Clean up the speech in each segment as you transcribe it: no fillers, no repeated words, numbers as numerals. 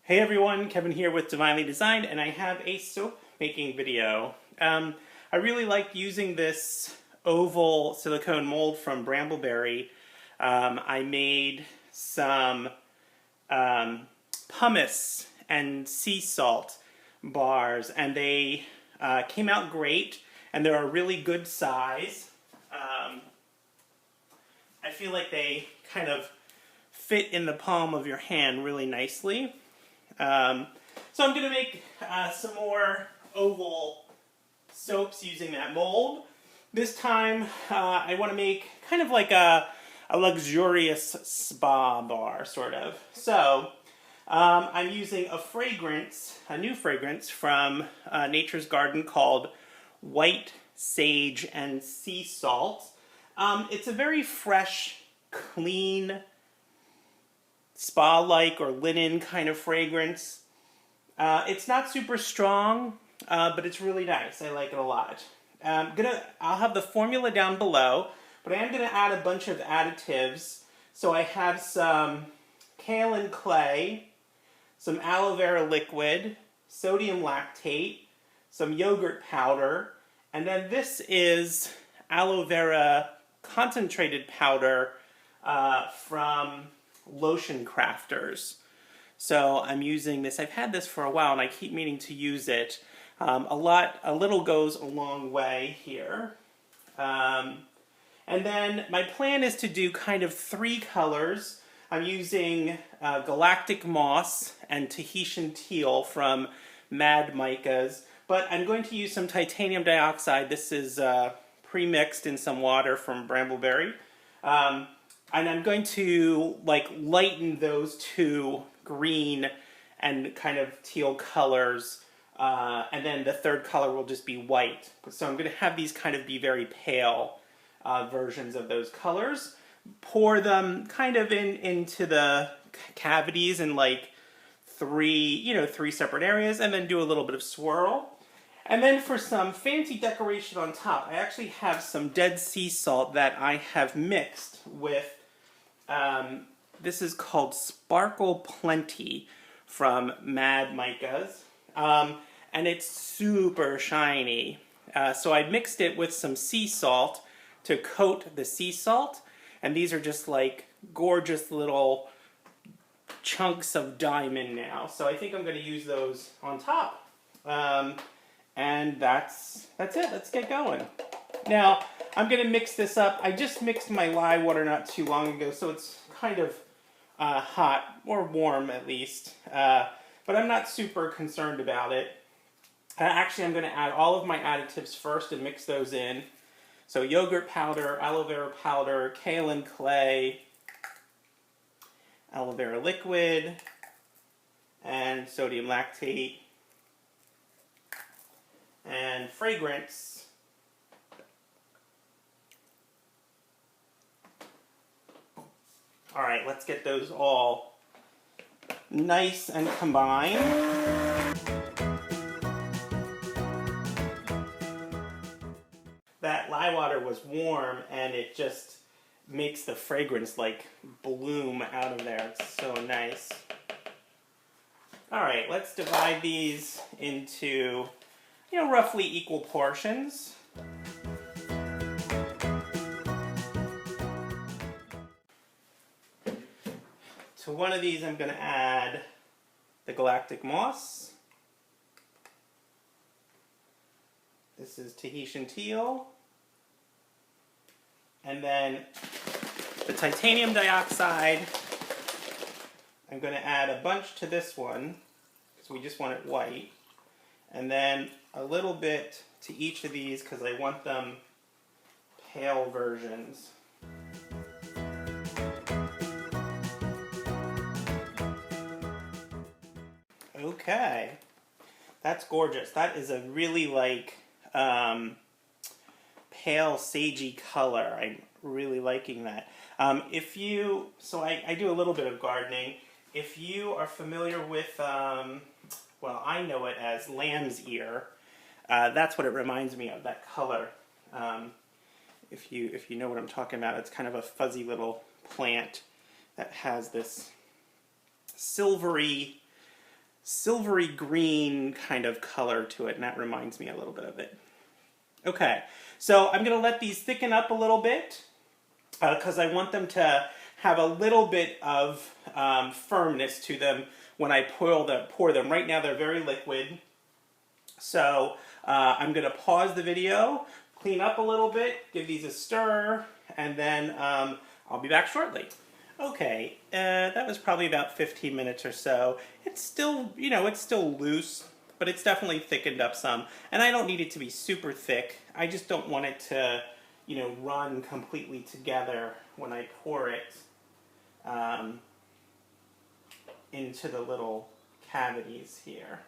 Hey everyone, Kevin here with Divinely Designed, and I have a soap making video. I really liked using this oval silicone mold from Brambleberry. I made some pumice and sea salt bars, and they came out great, and they're a really good size. I feel like they kind of fit in the palm of your hand really nicely. So I'm going to make some more oval soaps using that mold. This time I want to make kind of like a luxurious spa bar, sort of. So I'm using a new fragrance from Nature's Garden called White Sage and Sea Salt. It's a very fresh, clean, spa-like or linen kind of fragrance. It's not super strong, but it's really nice. I like it a lot. I'll have the formula down below, but I am going to add a bunch of additives. So I have some Kaolin clay, some aloe vera liquid, sodium lactate, some yogurt powder, and then this is aloe vera concentrated powder from Lotion Crafters. So I'm using this. I've had this for a while and I keep meaning to use it. A little goes a long way here. And then my plan is to do kind of 3 colors. I'm using Galactic Moss and Tahitian Teal from Micas, but I'm going to use some titanium dioxide. This is pre-mixed in some water from Brambleberry. And I'm going to lighten those 2 green and kind of teal colors, and then the third color will just be white. So I'm going to have these kind of be very pale versions of those colors. Pour them kind of into the cavities in three separate areas, and then do a little bit of swirl. And then for some fancy decoration on top, I actually have some dead sea salt that I have mixed with, this is called Sparkle Plenty from Micas, and it's super shiny. So I mixed it with some sea salt to coat the sea salt, and these are just like gorgeous little chunks of diamond now. So I think I'm going to use those on top. And that's it. Let's get going. Now, I'm going to mix this up. I just mixed my lye water not too long ago, so it's kind of hot, or warm at least. But I'm not super concerned about it. Actually, I'm going to add all of my additives first and mix those in. So yogurt powder, aloe vera powder, kaolin clay, aloe vera liquid, and sodium lactate. And fragrance. All right, let's get those all nice and combined. That lye water was warm and it just makes the fragrance bloom out of there. It's so nice. All right, let's divide these into roughly equal portions. To one of these I'm going to add the Galactic Moss. This is Tahitian Teal. And then the titanium dioxide, I'm going to add a bunch to this one because we just want it white. And then a little bit to each of these because I want them pale versions. Okay, that's gorgeous. That is a really pale sagey color. I'm really liking that. So I do a little bit of gardening. If you are familiar with, well, I know it as lamb's ear. That's what it reminds me of, that color. If you know what I'm talking about, it's kind of a fuzzy little plant that has this silvery silvery green kind of color to it, and that reminds me a little bit of it. Okay, so I'm going to let these thicken up a little bit because I want them to have a little bit of firmness to them when I pour them. Right now they're very liquid. So I'm going to pause the video, clean up a little bit, give these a stir, and then I'll be back shortly. Okay, that was probably about 15 minutes or so. It's still, you know, it's still loose, but it's definitely thickened up some. And I don't need it to be super thick. I just don't want it to, you know, run completely together when I pour it into the little cavities here.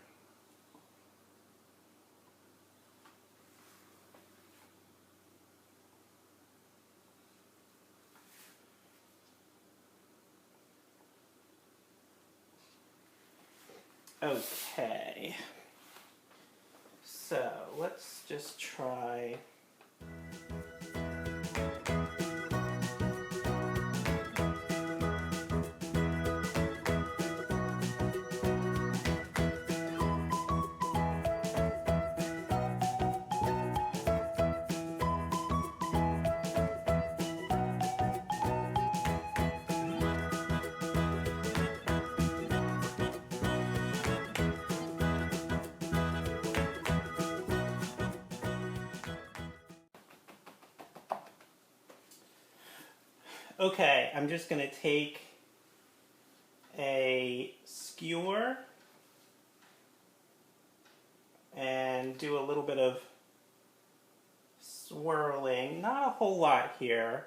Okay, so let's just try. Okay, I'm just going to take a skewer and do a little bit of swirling. Not a whole lot here.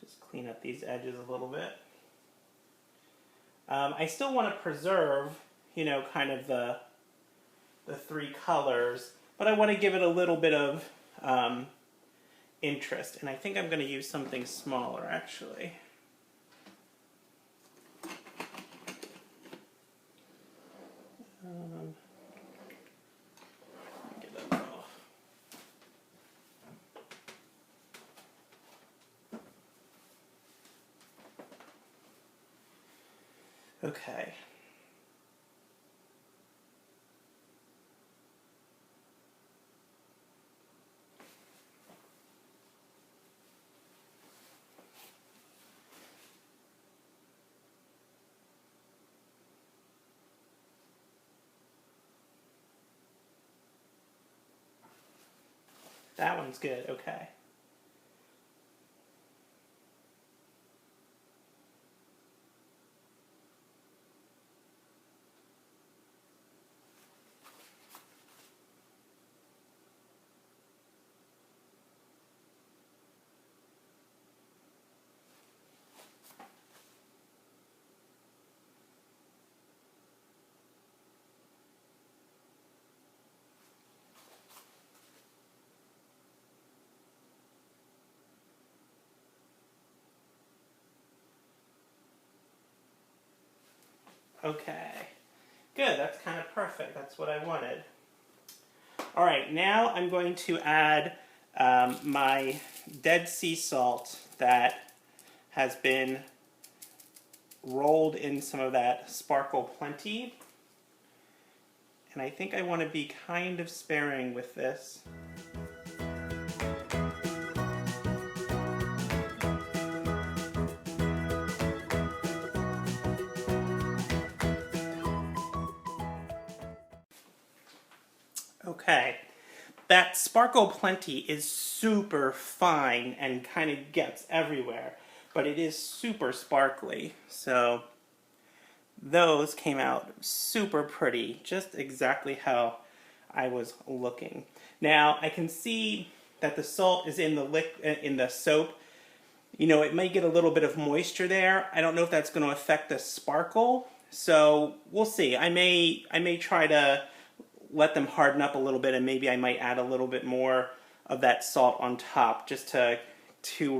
Just clean up these edges a little bit. I still want to preserve, you know, kind of the three colors, but I want to give it a little bit of interest, and I think I'm going to use something smaller actually. Get that off. Okay. That one's good, okay. Okay, good, that's kind of perfect. That's what I wanted. All right, now I'm going to add my dead sea salt that has been rolled in some of that Sparkle Plenty. And I think I want to be kind of sparing with this. Okay, that Sparkle Plenty is super fine and kind of gets everywhere, but it is super sparkly, so those came out super pretty, just exactly how I was looking. Now, I can see that the salt is in the soap. You know, it may get a little bit of moisture there. I don't know if that's going to affect the sparkle, so we'll see. I may try to let them harden up a little bit, and maybe I might add a little bit more of that salt on top just to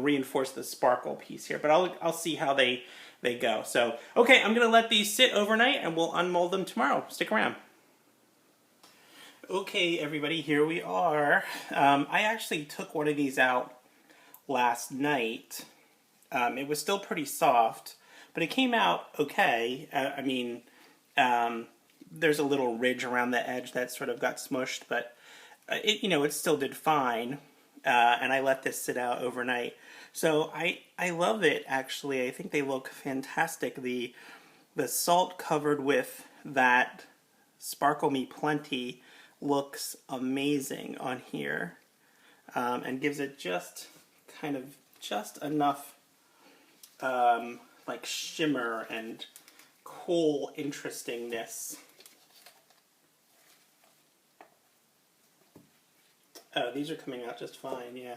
reinforce the sparkle piece here. But I'll see how they go. So, okay, I'm going to let these sit overnight, and we'll unmold them tomorrow. Stick around. Okay, everybody, here we are. I actually took one of these out last night. It was still pretty soft, but it came out okay. I mean, there's a little ridge around the edge that sort of got smushed, but it, you know, it still did fine. And I let this sit out overnight. So I love it, actually. I think they look fantastic. The salt covered with that Sparkle Me Plenty looks amazing on here, and gives it just kind of just enough like shimmer and cool interestingness. Oh, these are coming out just fine, yeah.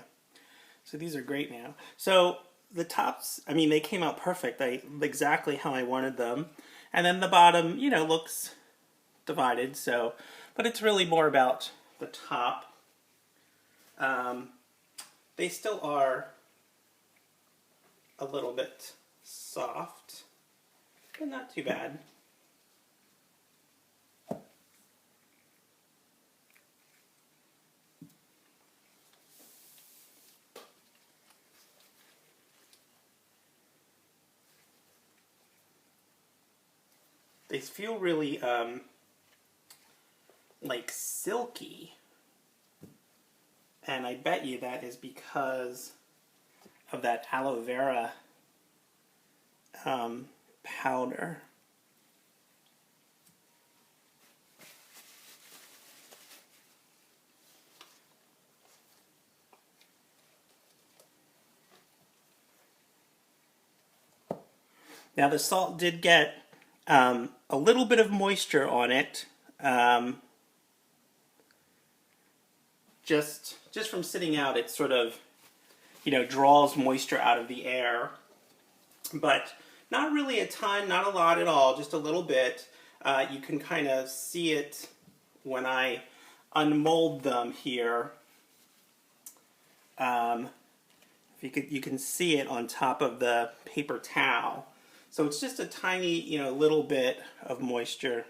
So these are great now. So the tops, I mean, they came out perfect. Exactly how I wanted them. And then the bottom, you know, looks divided, so, but it's really more about the top. They still are a little bit soft, but not too bad. They feel really like silky, and I bet you that is because of that aloe vera powder. Now the salt did get a little bit of moisture on it, just from sitting out. It sort of, you know, draws moisture out of the air, but not really a ton, not a lot at all, just a little bit. You can kind of see it when I unmold them here. You can see it on top of the paper towel. So it's just a tiny, you know, little bit of moisture.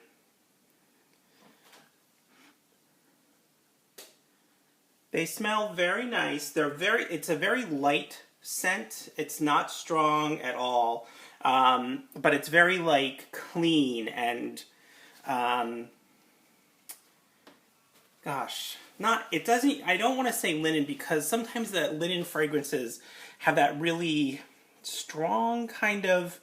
They smell very nice. It's a very light scent. It's not strong at all, but it's very like clean and, gosh, I don't want to say linen, because sometimes the linen fragrances have that really strong kind of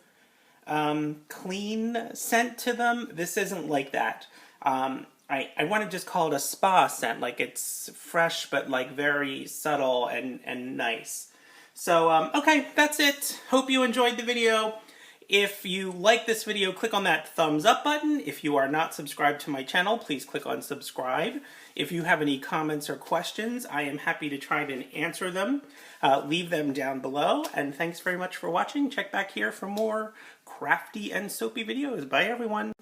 clean scent to them. This isn't like that. I want to just call it a spa scent, like it's fresh but like very subtle and nice. So, okay, that's it. Hope you enjoyed the video. If you like this video, click on that thumbs up button. If you are not subscribed to my channel, please click on subscribe. If you have any comments or questions, I am happy to try to answer them. Leave them down below. And thanks very much for watching. Check back here for more crafty and soapy videos. Bye, everyone.